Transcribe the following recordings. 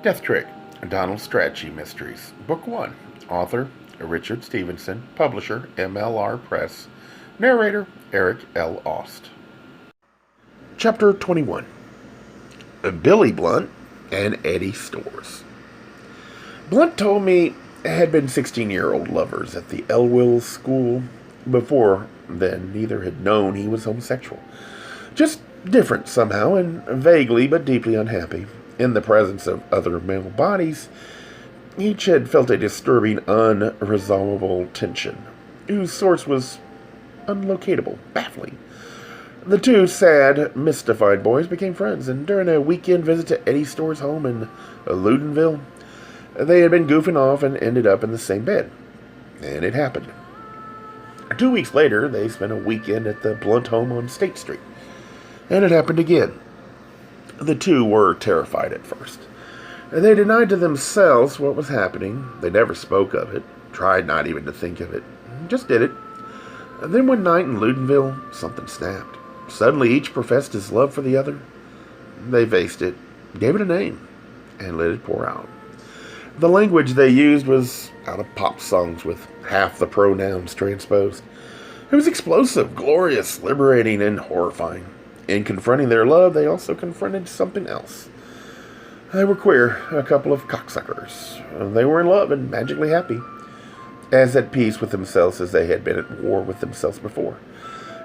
Death Trick, Donald Strachey Mysteries, Book 1. Author, Richard Stevenson. Publisher, MLR Press. Narrator, Eric L. Aust. Chapter 21. Billy Blunt and Eddie Storrs. Blunt told me had been 16-year-old lovers at the Elwell school. Before then, neither had known he was homosexual. Just different somehow, and vaguely but deeply unhappy. In the presence of other male bodies, each had felt a disturbing, unresolvable tension, whose source was unlocatable, baffling. The two sad, mystified boys became friends, and during a weekend visit to Eddie Storrs' home in Loudonville, they had been goofing off and ended up in the same bed. And it happened. 2 weeks later, they spent a weekend at the Blunt home on State Street. And it happened again. The two were terrified at first. They denied to themselves what was happening. They never spoke of it, tried not even to think of it, just did it. And then one night in Loudonville, something snapped. Suddenly each professed his love for the other. They faced it, gave it a name, and let it pour out. The language they used was out of pop songs with half the pronouns transposed. It was explosive, glorious, liberating, and horrifying. In confronting their love, they also confronted something else. They were queer, a couple of cocksuckers. They were in love and magically happy, as at peace with themselves as they had been at war with themselves before.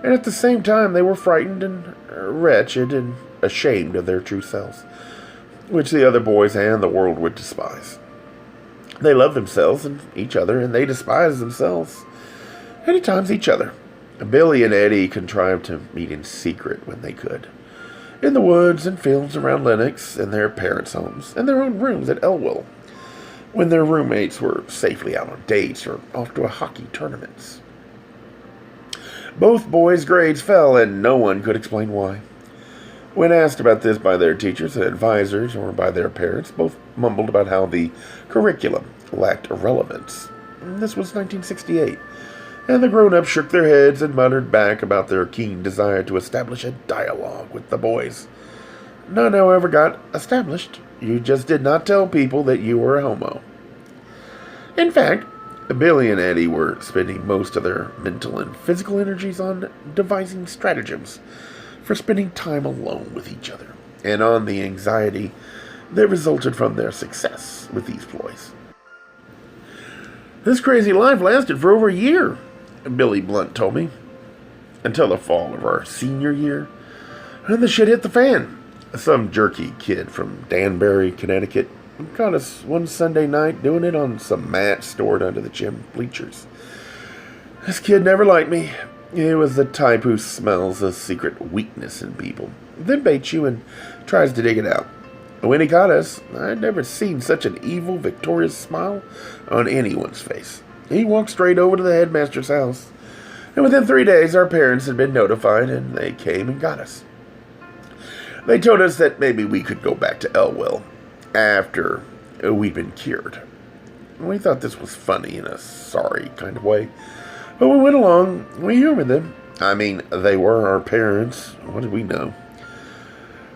And at the same time, they were frightened and wretched and ashamed of their true selves, which the other boys and the world would despise. They loved themselves and each other, and they despised themselves, and at times each other. Billy and Eddie contrived to meet in secret when they could, in the woods and fields around Lenox, in their parents' homes, and their own rooms at Elwell, when their roommates were safely out on dates or off to hockey tournaments. Both boys' grades fell, and no one could explain why. When asked about this by their teachers and advisors or by their parents, both mumbled about how the curriculum lacked relevance. This was 1968. And the grown-ups shook their heads and muttered back about their keen desire to establish a dialogue with the boys. None, however, got established. You just did not tell people that you were a homo. In fact, Billy and Eddie were spending most of their mental and physical energies on devising stratagems for spending time alone with each other, and on the anxiety that resulted from their success with these ploys. This crazy life lasted for over a year, Billy Blunt told me, until the fall of our senior year. And the shit hit the fan. Some jerky kid from Danbury, Connecticut, caught us one Sunday night doing it on some mat stored under the gym bleachers. This kid never liked me. He was the type who smells a secret weakness in people, then baits you and tries to dig it out. When he caught us, I'd never seen such an evil, victorious smile on anyone's face. He walked straight over to the headmaster's house, and within 3 days our parents had been notified, and they came and got us. They told us that maybe we could go back to Elwell after we'd been cured. We thought this was funny in a sorry kind of way, but we went along. We humored them. I mean, they were our parents. What did we know?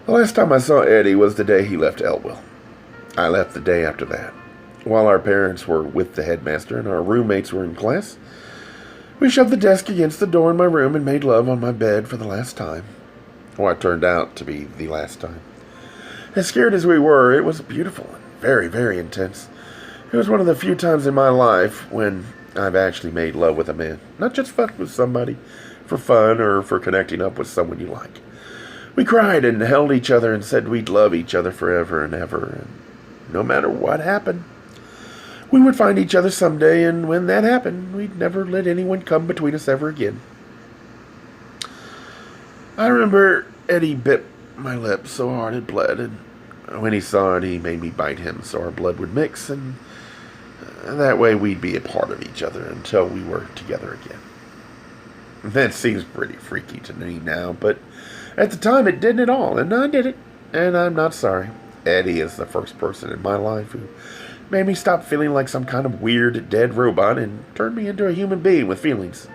The last time I saw Eddie was the day he left Elwell. I left the day after that. While our parents were with the headmaster and our roommates were in class, we shoved the desk against the door in my room and made love on my bed for the last time. Or it turned out to be the last time. As scared as we were, it was beautiful and very, very intense. It was one of the few times in my life when I've actually made love with a man. Not just fucked with somebody for fun or for connecting up with someone you like. We cried and held each other and said we'd love each other forever and ever, and no matter what happened, we would find each other someday, and when that happened, we'd never let anyone come between us ever again. I remember Eddie bit my lip so hard it bled, and when he saw it, he made me bite him so our blood would mix, and that way we'd be a part of each other until we were together again. That seems pretty freaky to me now, but at the time it didn't at all, and I did it, and I'm not sorry. Eddie is the first person in my life who made me stop feeling like some kind of weird, dead robot and turned me into a human being with feelings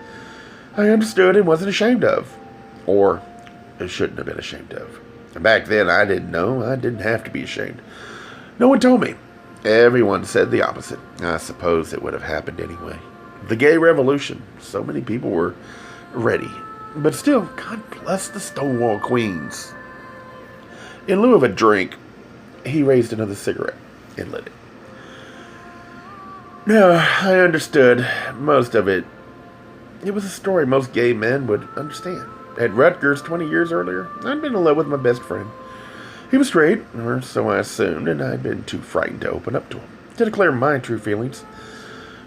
I understood and wasn't ashamed of. Or I shouldn't have been ashamed of. Back then, I didn't know. I didn't have to be ashamed. No one told me. Everyone said the opposite. I suppose it would have happened anyway. The gay revolution. So many people were ready. But still, God bless the Stonewall Queens. In lieu of a drink, he raised another cigarette and lit it. Now, I understood most of it. It was a story most gay men would understand. At Rutgers 20 years earlier, I'd been in love with my best friend. He was straight, or so I assumed, and I'd been too frightened to open up to him, to declare my true feelings.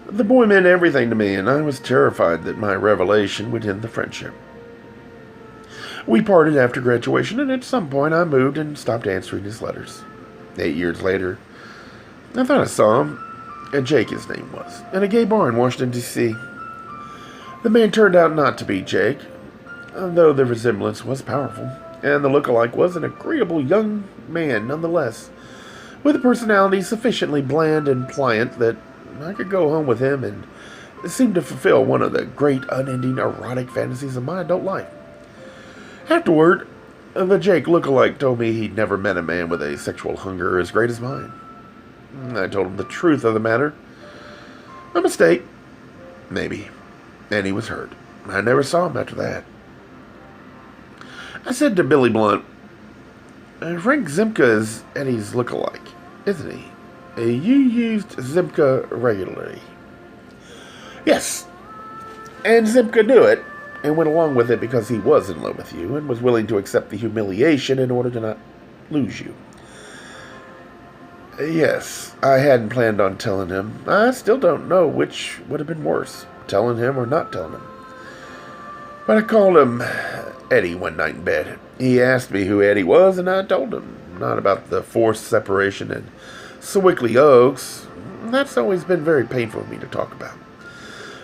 The boy meant everything to me, and I was terrified that my revelation would end the friendship. We parted after graduation, and at some point I moved and stopped answering his letters. 8 years later, I thought I saw him, Jake his name was, in a gay bar in Washington, D.C. The man turned out not to be Jake, though the resemblance was powerful, and the look-alike was an agreeable young man nonetheless, with a personality sufficiently bland and pliant that I could go home with him and seemed to fulfill one of the great unending erotic fantasies of my adult life. Afterward, the Jake look-alike told me he'd never met a man with a sexual hunger as great as mine. I told him the truth of the matter. A mistake. Maybe. And he was hurt. I never saw him after that. I said to Billy Blunt, Frank Zimka is Eddie's look-alike, isn't he? You used Zimka regularly. Yes. And Zimka knew it, and went along with it because he was in love with you, and was willing to accept the humiliation in order to not lose you. Yes, I hadn't planned on telling him. I still don't know which would have been worse, telling him or not telling him. But I called him Eddie one night in bed. He asked me who Eddie was, and I told him. Not about the forced separation in Sewickley Oaks. That's always been very painful for me to talk about.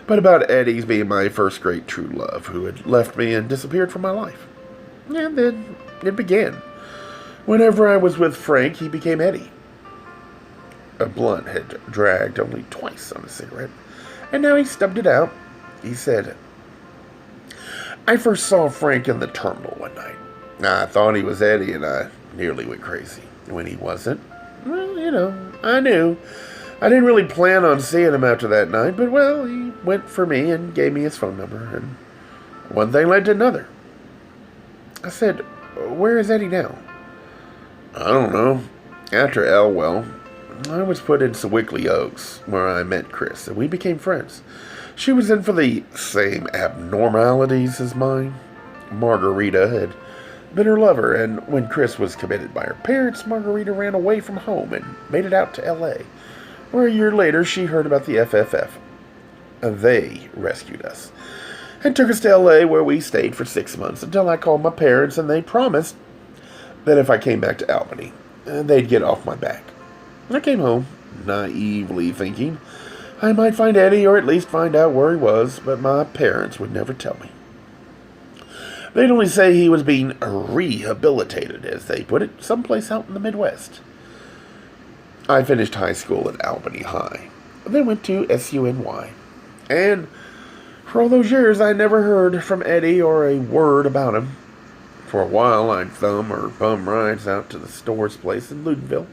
But about Eddie's being my first great true love, who had left me and disappeared from my life. And then it began. Whenever I was with Frank, he became Eddie. A blunt had dragged only twice on a cigarette, and now he stubbed it out. He said, I first saw Frank in the terminal one night. I thought he was Eddie, and I nearly went crazy. When he wasn't, well, I knew. I didn't really plan on seeing him after that night, but, well, he went for me and gave me his phone number, and one thing led to another. I said, where is Eddie now? I don't know. After Elwell, I was put in Sewickley Oaks, where I met Chris, and we became friends. She was in for the same abnormalities as mine. Margarita had been her lover, and when Chris was committed by her parents, Margarita ran away from home and made it out to L.A., where a year later she heard about the FFF. They rescued us and took us to L.A., where we stayed for 6 months until I called my parents, and they promised that if I came back to Albany, they'd get off my back. I came home, naively thinking I might find Eddie, or at least find out where he was, but my parents would never tell me. They'd only say he was being rehabilitated, as they put it, someplace out in the Midwest. I finished high school at Albany High, then went to SUNY, and for all those years I never heard from Eddie or a word about him. For a while I'd thumb or bum rides out to the store's place in Ludenville,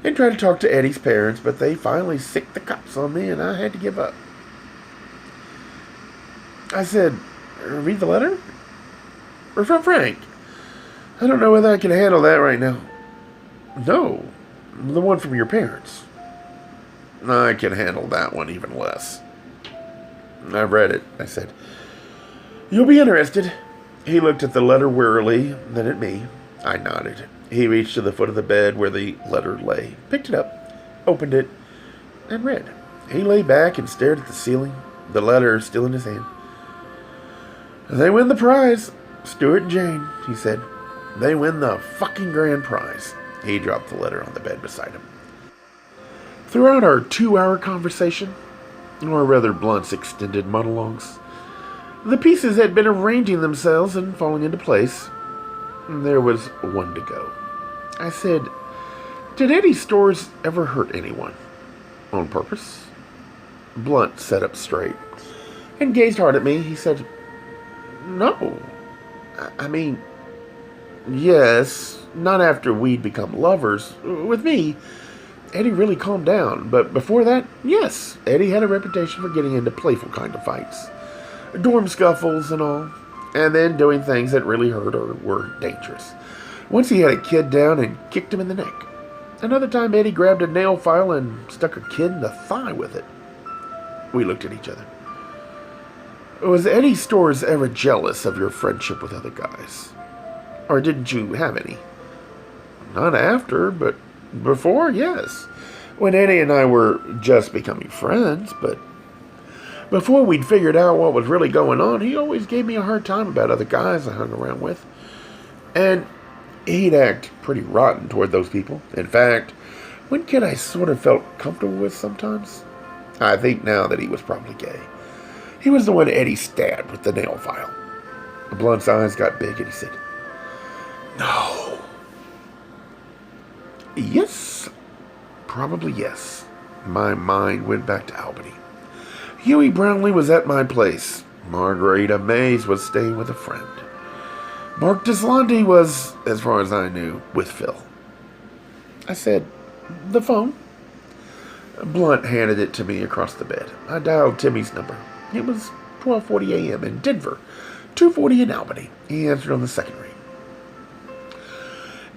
and tried to talk to Eddie's parents, but they finally sicked the cops on me, and I had to give up. I said, read the letter? Or from Frank? I don't know whether I can handle that right now. No, the one from your parents. I can handle that one even less. I've read it, I said. You'll be interested. He looked at the letter wearily, then at me. I nodded. He reached to the foot of the bed where the letter lay, picked it up, opened it, and read. He lay back and stared at the ceiling, the letter still in his hand. They win the prize, Stuart and Jane, he said. They win the fucking grand prize. He dropped the letter on the bed beside him. Throughout our 2-hour conversation, or rather Blunt's extended monologues, the pieces had been arranging themselves and falling into place. There was one to go. I said, did Eddie's stores ever hurt anyone? On purpose? Blunt sat up straight and gazed hard at me. He said, no. I mean, yes, not after we'd become lovers. With me, Eddie really calmed down, but before that, yes, Eddie had a reputation for getting into playful kind of fights, dorm scuffles and all, and then doing things that really hurt or were dangerous. Once he had a kid down and kicked him in the neck. Another time, Eddie grabbed a nail file and stuck a kid in the thigh with it. We looked at each other. Was Eddie Storrs ever jealous of your friendship with other guys? Or didn't you have any? Not after, but before, yes. When Eddie and I were just becoming friends, but before we'd figured out what was really going on, he always gave me a hard time about other guys I hung around with. And he'd act pretty rotten toward those people. In fact, one kid I sort of felt comfortable with sometimes. I think now that he was probably gay. He was the one Eddie stabbed with the nail file. Blunt's eyes got big and he said, "No." Yes, probably yes. My mind went back to Albany. Huey Brownlee was at my place. Margarita Mays was staying with a friend. Mark Deslonde was, as far as I knew, with Phil. I said, "The phone?" Blunt handed it to me across the bed. I dialed Timmy's number. It was 12:40 a.m. in Denver, 2:40 in Albany. He answered on the second ring.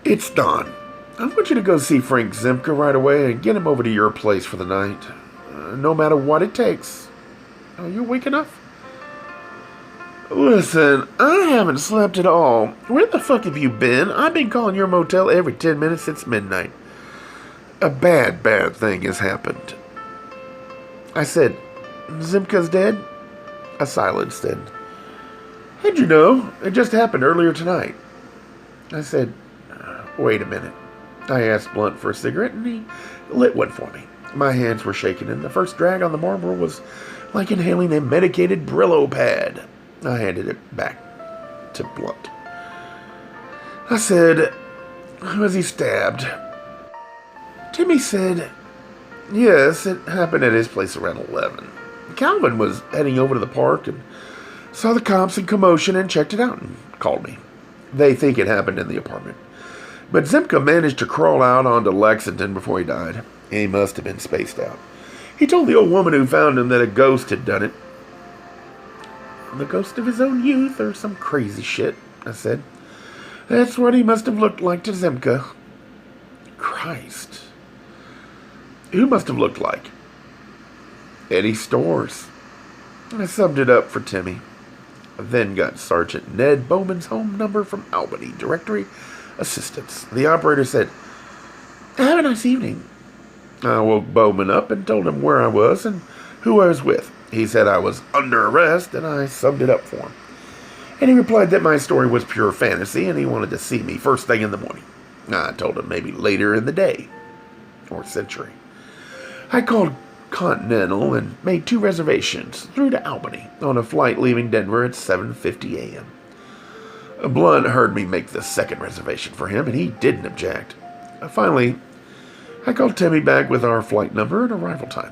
"It's Don. I want you to go see Frank Zimka right away and get him over to your place for the night. No matter what it takes. Are you awake enough?" "Listen, I haven't slept at all. Where the fuck have you been? I've been calling your motel every 10 minutes since midnight. A bad thing has happened." I said, "Zimka's dead?" A silence then. "How'd you know? It just happened earlier tonight." I said, "Wait a minute." I asked Blunt for a cigarette, and he lit one for me. My hands were shaking, and the first drag on the Marlboro was like inhaling a medicated Brillo pad. I handed it back to Blunt. I said, "Was he stabbed?" Timmy said, "Yes, it happened at his place around 11. Calvin was heading over to the park and saw the cops in commotion and checked it out and called me. They think it happened in the apartment. But Zimka managed to crawl out onto Lexington before he died. He must have been spaced out. He told the old woman who found him that a ghost had done it." "The ghost of his own youth or some crazy shit," I said. "That's what he must have looked like to Zimka." Christ. Who must have looked like? Eddie Storrs. I summed it up for Timmy. I then got Sergeant Ned Bowman's home number from Albany Directory Assistance. The operator said, "Have a nice evening." I woke Bowman up and told him where I was and who I was with. He said I was under arrest, and I summed it up for him. And he replied that my story was pure fantasy, and he wanted to see me first thing in the morning. I told him maybe later in the day, or century. I called Continental and made 2 reservations through to Albany on a flight leaving Denver at 7:50 a.m. Blunt heard me make the second reservation for him, and he didn't object. Finally, I called Timmy back with our flight number and arrival time.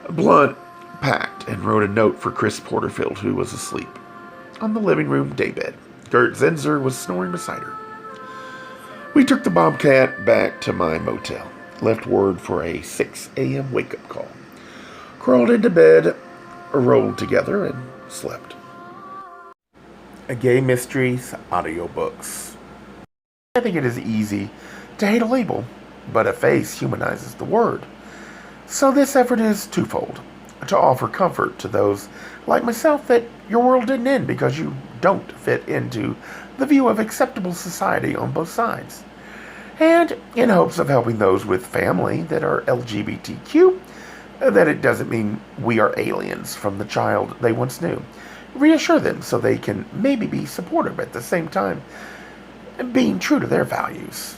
Blunt packed and wrote a note for Chris Porterfield, who was asleep on the living room daybed. Gert Zinzer was snoring beside her. We took the Bobcat back to my motel, left word for a 6 a.m. wake-up call, crawled into bed, rolled together, and slept. Gay Mysteries audiobooks. I think it is easy to hate a label, but a face humanizes the word. So this effort is twofold: to offer comfort to those like myself that your world didn't end because you don't fit into the view of acceptable society on both sides, and in hopes of helping those with family that are LGBTQ, that it doesn't mean we are aliens from the child they once knew. Reassure them so they can maybe be supportive at the same time being true to their values.